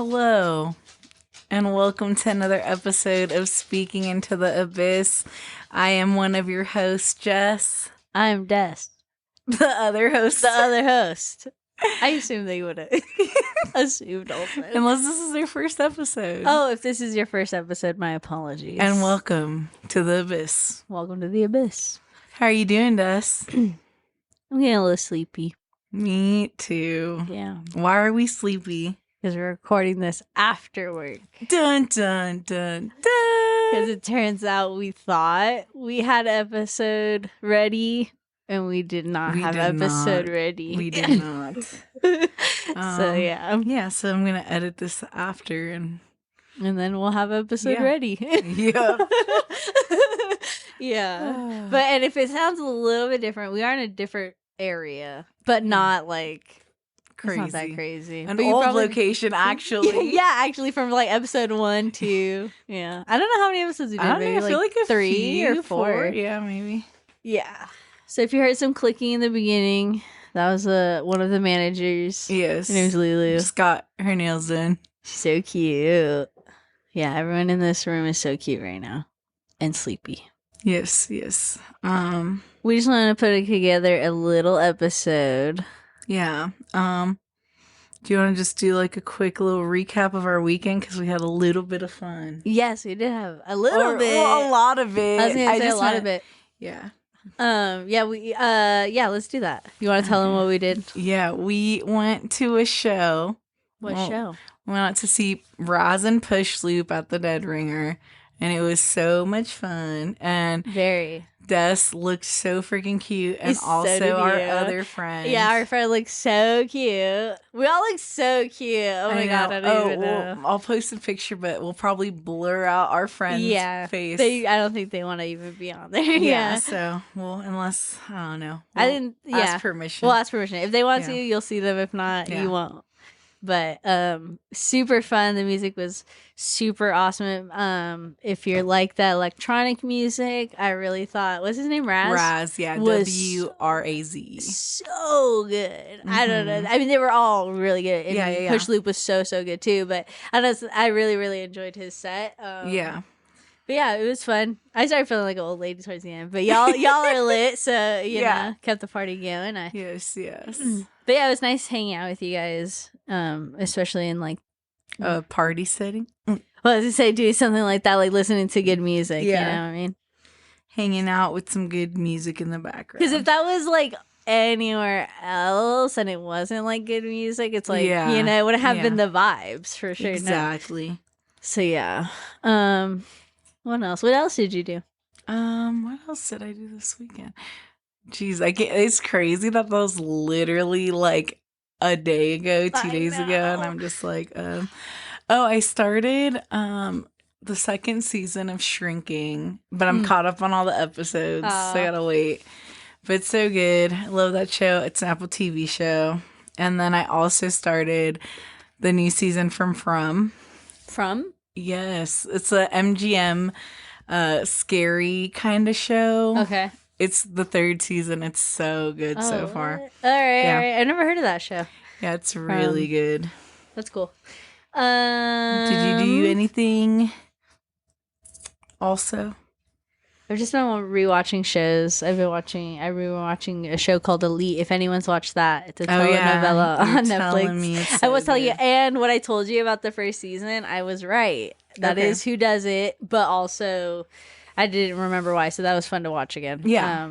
Hello, and welcome to another episode of Speaking into the Abyss. I am one of your hosts, Jess. I'm Des. The other host. I assume they would have assumed also. Unless this is their first episode. Oh, if this is your first episode, my apologies. And welcome to the Abyss. Welcome to the Abyss. How are you doing, Des? I'm getting a little sleepy. Me too. Yeah. Why are we sleepy? Because we're recording this after work. Dun, dun, dun, dun. Because it turns out we thought we had an episode ready, and we did not have an episode ready. We did not. So, yeah. Yeah, so I'm going to edit this after and then we'll have an episode ready. Yep. Yeah. And if it sounds a little bit different, we are in a different area, but not like crazy. It's not that crazy. An old location, actually. Yeah, actually from like episode 1 to yeah. I don't know how many episodes we did. I feel like a 3 few, or 4. Yeah, maybe. Yeah. So if you heard some clicking in the beginning, that was one of the managers. Yes. Her name's Lulu. Just got her nails done. She's so cute. Yeah, everyone in this room is so cute right now. And sleepy. Yes. We just want to put together a little episode. Yeah. Do you want to just do like a quick little recap of our weekend? Because we had a little bit of fun. Yes, we did have a little bit. Well, a lot of it. I was going to say a lot of it. Yeah. Let's do that. You want to tell them what we did? Yeah, we went to a show. What show? We went out to see Raz and Push Loop at the Dead Ringer, and it was so much fun. And very. Des looked so freaking cute, and also our other friend. Yeah, our friend looked so cute. We all look so cute. Oh my god, I don't even know. I'll post a picture, but we'll probably blur out our friend's face. I don't think they want to even be on there. Yeah, so unless I don't know, ask permission. We'll ask permission. If they want to, you'll see them. If not, you won't. But super fun. The music was super awesome. If you're like that electronic music, I really thought, what's his name? Raz, yeah, W-R-A-Z. So good. Mm-hmm. I don't know. I mean, they were all really good. And Push Loop was so good too. But I really, really enjoyed his set. Yeah. But yeah, it was fun. I started feeling like an old lady towards the end. But y'all are lit, so you know, kept the party going. Yes. But yeah, it was nice hanging out with you guys, especially in like a party setting. Well, I was gonna say, do something like that, like listening to good music. Yeah. You know what I mean? Hanging out with some good music in the background. Because if that was like anywhere else and it wasn't like good music, it's like it would have been the vibes for sure. Exactly. No. So yeah. What else? What else did you do? What else did I do this weekend? Jeez, it's crazy that was literally like a day ago, 2 days ago, and I'm just like, I started the second season of Shrinking, but I'm caught up on all the episodes, so I gotta wait. But it's so good. I love that show. It's an Apple TV show. And then I also started the new season from From? Yes, it's a MGM scary kind of show. Okay. It's the 3rd season. It's so good so far. All right. I never heard of that show. Yeah, it's really good. That's cool. Did you do anything also? I've just been rewatching shows. I've been watching a show called Elite. If anyone's watched that, it's a telenovela on Netflix. I was telling you, and what I told you about the first season, I was right. That is who does it, but also I didn't remember why, so that was fun to watch again. Yeah.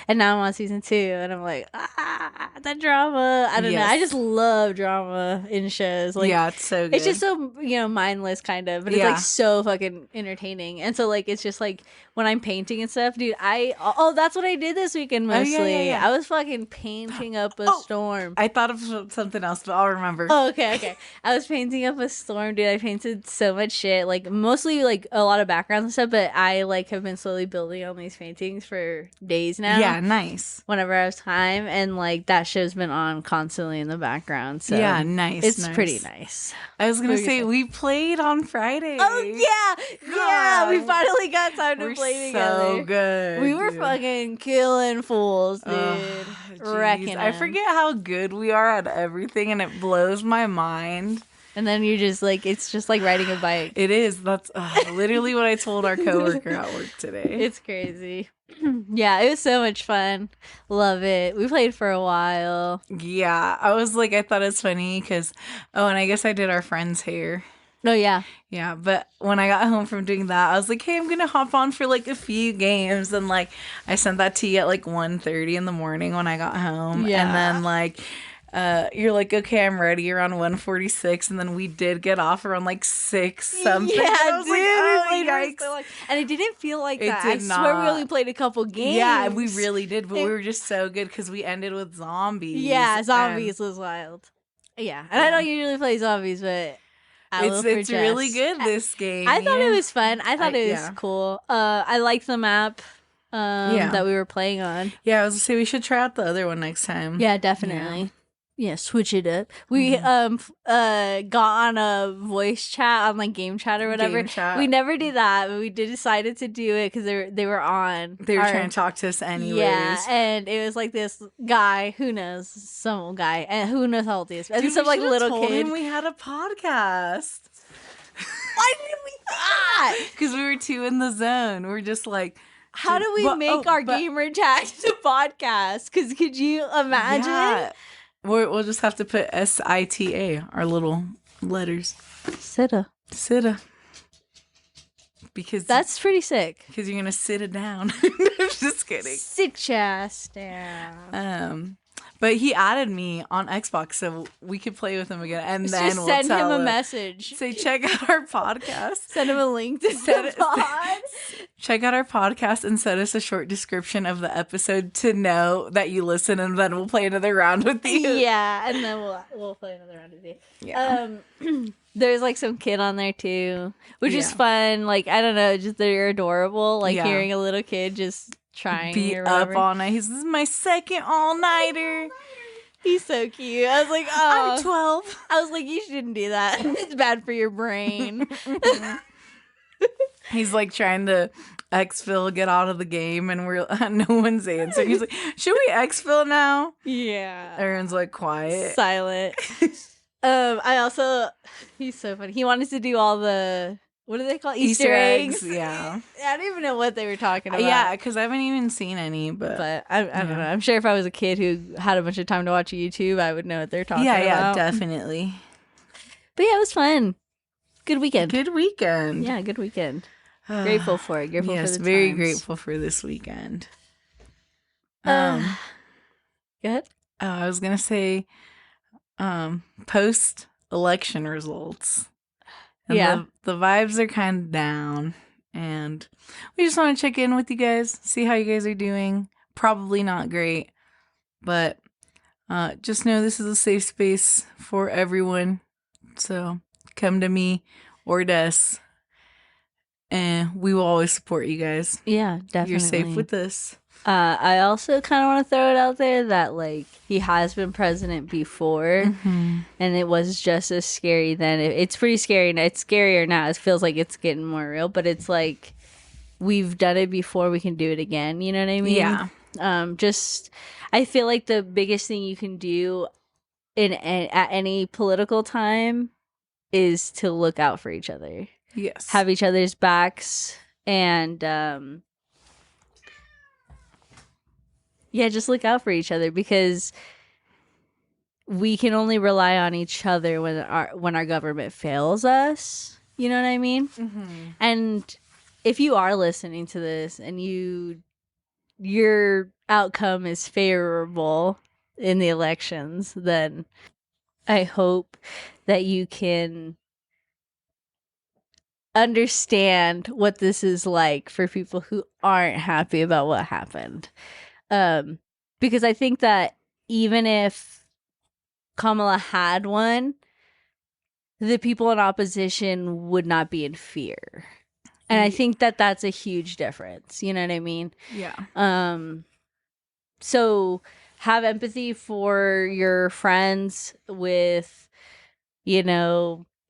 And now I'm on season 2, and I'm like, that drama. I don't know. I just love drama in shows. Like, yeah, it's so good. It's just so, mindless kind of, but it's like so fucking entertaining. And so like, it's just like when I'm painting and stuff, dude, that's what I did this weekend mostly. I was fucking painting up a storm. I thought of something else, but I'll remember. Oh, okay. I was painting up a storm, dude. I painted so much shit, like mostly like a lot of backgrounds and stuff, but I like have been slowly building on these paintings for days now. Yeah, nice. Whenever I have time, and like that show's been on constantly in the background. So yeah, nice. It's pretty nice. I was gonna say we played on Friday. Oh yeah, we finally got time to play together. So good. We were fucking killing fools, dude. Wrecking. I forget how good we are at everything, and it blows my mind. And then you're just like, it's just like riding a bike. It is. That's literally what I told our coworker at work today. It's crazy. Yeah, it was so much fun. Love it. We played for a while. Yeah, I was like, I thought it was funny because, and I guess I did our friend's hair. Oh, yeah. Yeah, but when I got home from doing that, I was like, hey, I'm going to hop on for like a few games. And like, I sent that to you at like 1:30 in the morning when I got home. Yeah. And then like, you're like, okay, I'm ready around 1:46, and then we did get off around like 6 something. Yeah, I was dude, like, oh, yikes. And it didn't feel like it that. Did I not. swear we only played a couple games. Yeah, we really did, but we were just so good because we ended with zombies. Yeah, zombies was wild. Yeah, and I don't usually play zombies, but it's really good this game. I thought it was fun. I thought it was cool. I liked the map that we were playing on. Yeah, I was gonna say we should try out the other one next time. Yeah, definitely. Yeah, switch it up. We got on a voice chat on like game chat or whatever. We never did that, but we decided to do it because they were on. They were trying to talk to us anyways. Yeah, and it was like this guy, who knows, some guy, and who knows how old he is, and dude, some like little told kid. Him we had a podcast. Why didn't we do that? Because we were too in the zone. We're just like, how do we make our gamer tags a podcast? Because could you imagine? Yeah. We'll just have to put SITA, our little letters. Sitta. Because that's pretty sick. Because you're gonna sit it down. Just kidding. Sit your ass down. But he added me on Xbox, so we could play with him again, and then we'll send him a message. Say, check out our podcast. Send him a link to the pod. Check out our podcast and send us a short description of the episode to know that you listen, and then we'll play another round with you. Yeah, and then we'll play another round with you. Yeah. There's like some kid on there too, which is fun. Like, I don't know, just they're adorable. Like hearing a little kid just trying beat up all night. This is my second all-nighter. He's so cute. I was like, oh, I'm 12. I was like, you shouldn't do that. It's bad for your brain. He's like trying to exfil, get out of the game, and we're no one's answering. He's like, should we exfil now? Yeah. Everyone's like quiet, silent. He's so funny. He wanted to do all the, what do they call Easter eggs? Yeah. I don't even know what they were talking about. Yeah, because I haven't even seen any. But I don't know. I'm sure if I was a kid who had a bunch of time to watch YouTube, I would know what they're talking about. Yeah, definitely. But yeah, it was fun. Good weekend. Yeah, good weekend. Grateful for it. Grateful for the very times. Grateful for this weekend. Go ahead. I was gonna say, post-election results. And the vibes are kind of down, and we just want to check in with you guys, see how you guys are doing. Probably not great, but just know this is a safe space for everyone. So come to me or Des, and we will always support you guys. Yeah, definitely. You're safe with us. I also kind of want to throw it out there that, like, he has been president before, and it was just as scary then. It's pretty scary. It's scarier now. It feels like it's getting more real, but it's like we've done it before. We can do it again. You know what I mean? Yeah. I feel like the biggest thing you can do at any political time is to look out for each other. Yes. Have each other's backs, and just look out for each other, because we can only rely on each other when our government fails us. You know what I mean? Mm-hmm. And if you are listening to this and your outcome is favorable in the elections, then I hope that you can understand what this is like for people who aren't happy about what happened. Because I think that even if Kamala had won, the people in opposition would not be in fear. And I think that that's a huge difference. You know what I mean? Yeah. So have empathy for your friends with,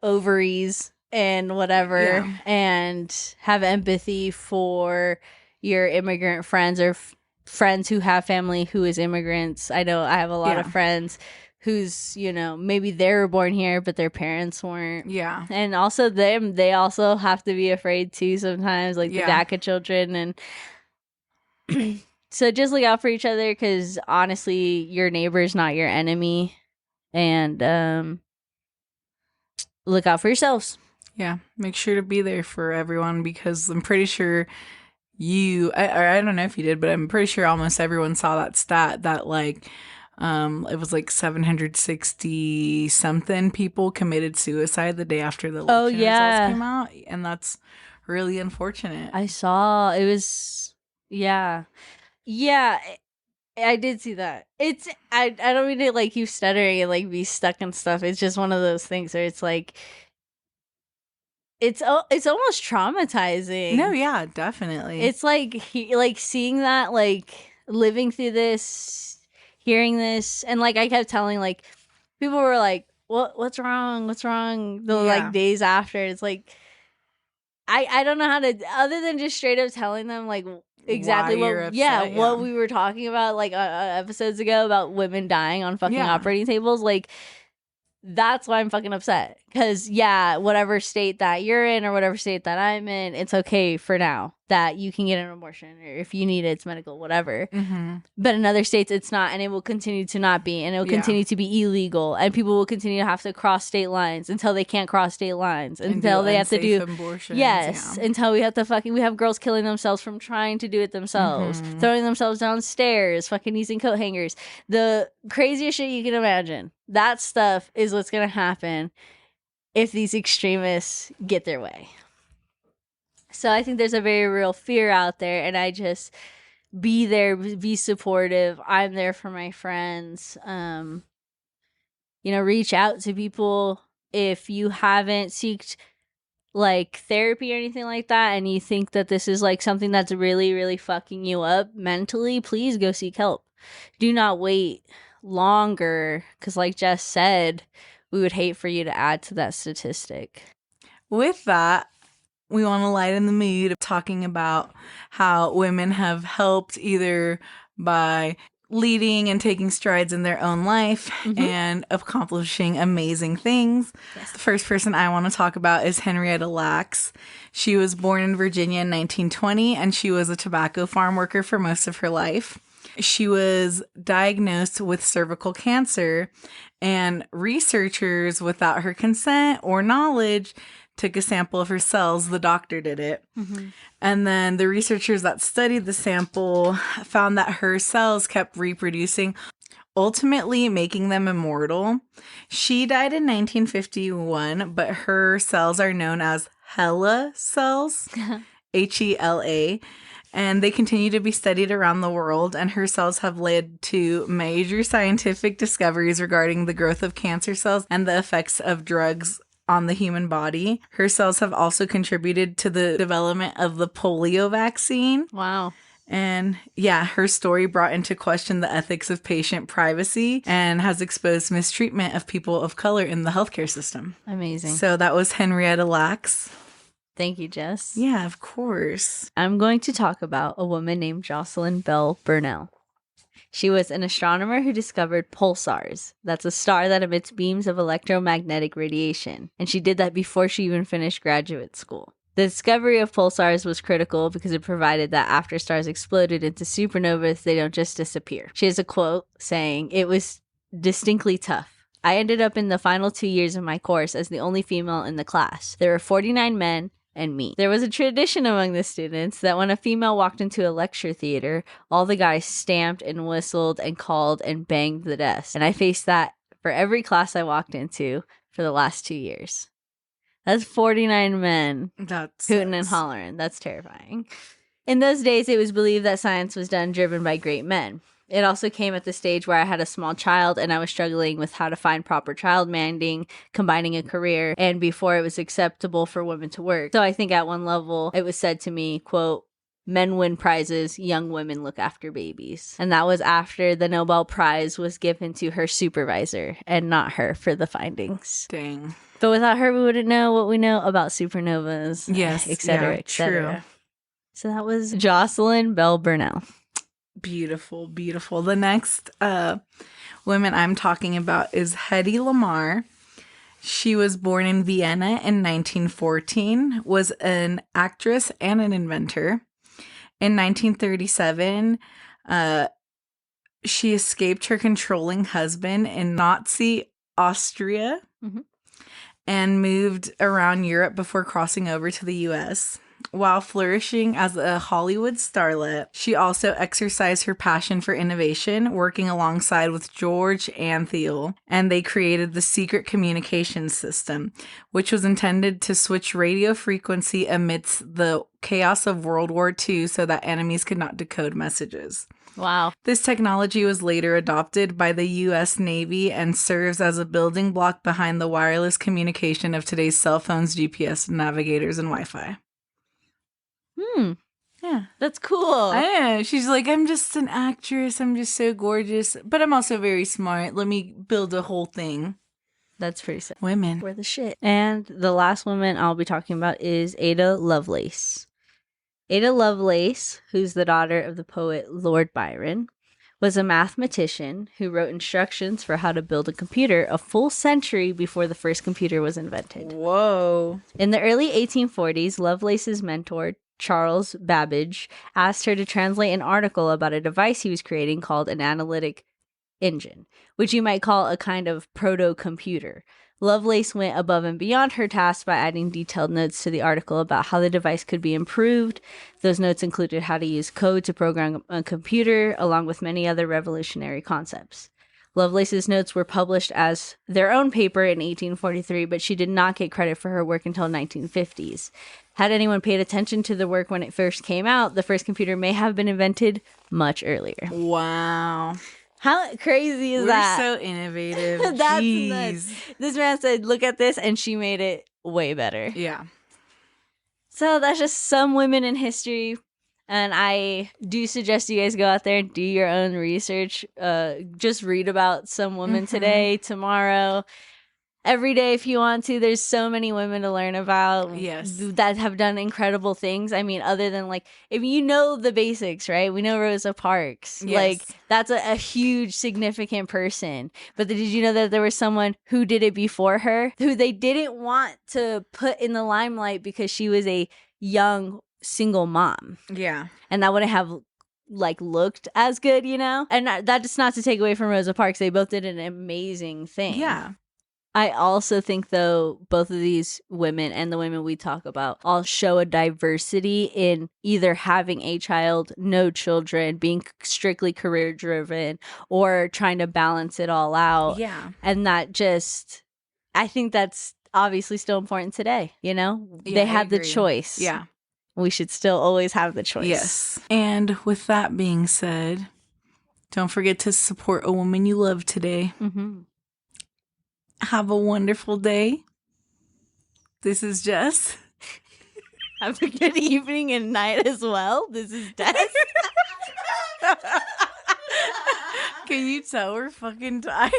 ovaries and whatever, and have empathy for your immigrant friends or friends who have family who is immigrants. I know I have a lot of friends who's, you know, maybe they were born here, but their parents weren't. Yeah. And also they also have to be afraid too sometimes, like the DACA children. And so just look out for each other, because honestly, your neighbor's not your enemy. And look out for yourselves. Yeah. Make sure to be there for everyone, because I'm pretty sure I don't know if you did, but I'm pretty sure almost everyone saw that stat that like it was like 760 something people committed suicide the day after the election results came out, and that's really unfortunate. I saw it was yeah. I did see that. I don't mean to like keep stuttering and like be stuck in stuff. It's just one of those things where it's like it's almost traumatizing. No, yeah, definitely. It's like like seeing that, like living through this, hearing this, and like I kept telling, like people were like, what's wrong? What's wrong? The like days after. It's like I don't know how to, other than just straight up telling them like exactly what we were talking about like episodes ago about women dying on fucking operating tables. Like that's why I'm fucking upset. Because, whatever state that you're in or whatever state that I'm in, it's okay for now that you can get an abortion, or if you need it, it's medical, whatever. Mm-hmm. But in other states, it's not, and it will continue to not be, and it will continue to be illegal, and people will continue to have to cross state lines until they can't cross state lines, until they have to do abortions. Until we have to we have girls killing themselves from trying to do it themselves, throwing themselves downstairs, fucking using coat hangers, the craziest shit you can imagine. That stuff is what's gonna happen if these extremists get their way. So I think there's a very real fear out there, and I just be there, be supportive. I'm there for my friends. Reach out to people if you haven't sought like therapy or anything like that, and you think that this is like something that's really, really fucking you up mentally. Please go seek help. Do not wait longer, because like Jess said, we would hate for you to add to that statistic. With that, we want to lighten the mood of talking about how women have helped either by leading and taking strides in their own life and accomplishing amazing things. Yes. The first person I want to talk about is Henrietta Lacks. She was born in Virginia in 1920, and she was a tobacco farm worker for most of her life. She was diagnosed with cervical cancer, and researchers, without her consent or knowledge, took a sample of her cells. The doctor did it. And then the researchers that studied the sample found that her cells kept reproducing, ultimately making them immortal. She died in 1951, but her cells are known as HeLa cells, HeLa. And they continue to be studied around the world, and her cells have led to major scientific discoveries regarding the growth of cancer cells and the effects of drugs on the human body. Her cells have also contributed to the development of the polio vaccine. Wow. And her story brought into question the ethics of patient privacy and has exposed mistreatment of people of color in the healthcare system. Amazing. So that was Henrietta Lacks. Thank you, Jess. Yeah, of course. I'm going to talk about a woman named Jocelyn Bell Burnell. She was an astronomer who discovered pulsars. That's a star that emits beams of electromagnetic radiation. And she did that before she even finished graduate school. The discovery of pulsars was critical because it provided that after stars exploded into supernovas, they don't just disappear. She has a quote saying, "It was distinctly tough. I ended up in the final 2 years of my course as the only female in the class. There were 49 men and me. There was a tradition among the students that when a female walked into a lecture theater, all the guys stamped and whistled and called and banged the desk. And I faced that for every class I walked into for the last 2 years." That's 49 men hooting and hollering. That's terrifying. In those days, it was believed that science was done driven by great men. It also came at the stage where I had a small child and I was struggling with how to find proper child minding, combining a career, and before it was acceptable for women to work. So I think at one level it was said to me, quote, "Men win prizes, young women look after babies." And that was after the Nobel Prize was given to her supervisor and not her for the findings. Dang. But without her, we wouldn't know what we know about supernovas, yes, et cetera, et cetera. True. So that was Jocelyn Bell Burnell. Beautiful, beautiful. The next woman I'm talking about is Hedy Lamarr. She was born in Vienna in 1914, was an actress and an inventor. In 1937, she escaped her controlling husband in Nazi Austria and moved around Europe before crossing over to the U.S. While flourishing as a Hollywood starlet, she also exercised her passion for innovation, working alongside with George Antheil, and they created the secret communications system, which was intended to switch radio frequency amidst the chaos of World War II so that enemies could not decode messages. Wow. This technology was later adopted by the U.S. Navy and serves as a building block behind the wireless communication of today's cell phones, GPS, navigators, and Wi-Fi. Yeah. That's cool. I know. She's like, I'm just an actress. I'm just so gorgeous. But I'm also very smart. Let me build a whole thing. That's pretty sick. Women. We're the shit. And the last woman I'll be talking about is Ada Lovelace. Ada Lovelace, who's the daughter of the poet Lord Byron, was a mathematician who wrote instructions for how to build a computer a full century before the first computer was invented. Whoa. In the early 1840s, Lovelace's mentor, Charles Babbage, asked her to translate an article about a device he was creating called an analytic engine, which you might call a kind of proto-computer. Lovelace went above and beyond her task by adding detailed notes to the article about how the device could be improved. Those notes included how to use code to program a computer, along with many other revolutionary concepts. Lovelace's notes were published as their own paper in 1843, but she did not get credit for her work until 1950s. Had anyone paid attention to the work when it first came out, the first computer may have been invented much earlier. Wow. How crazy is that? We're so innovative. That's Jeez. nuts. This man said, look at this, and she made it way better. Yeah. So that's just some women in history. And I do suggest you guys go out there and do your own research. Just read about some women today, tomorrow, every day if you want to. There's so many women to learn about that have done incredible things. I mean, other than like, if you know the basics, right? We know Rosa Parks. Yes. Like, that's a huge, significant person. But did you know that there was someone who did it before her, who they didn't want to put in the limelight because she was a young single mom? Yeah. And that wouldn't have like looked as good, you know? And that's not to take away from Rosa Parks. They both did an amazing thing. Yeah. I also think, though, both of these women and the women we talk about all show a diversity in either having a child, no children, being strictly career driven, or trying to balance it all out. Yeah. And that just, I think that's obviously still important today, you know? Yeah, they had the choice. Yeah. We should still always have the choice. Yes. And with that being said, don't forget to support a woman you love today. Mm-hmm. Have a wonderful day. This is Jess. Have a good evening and night as well. This is Des. Can you tell we're fucking tired?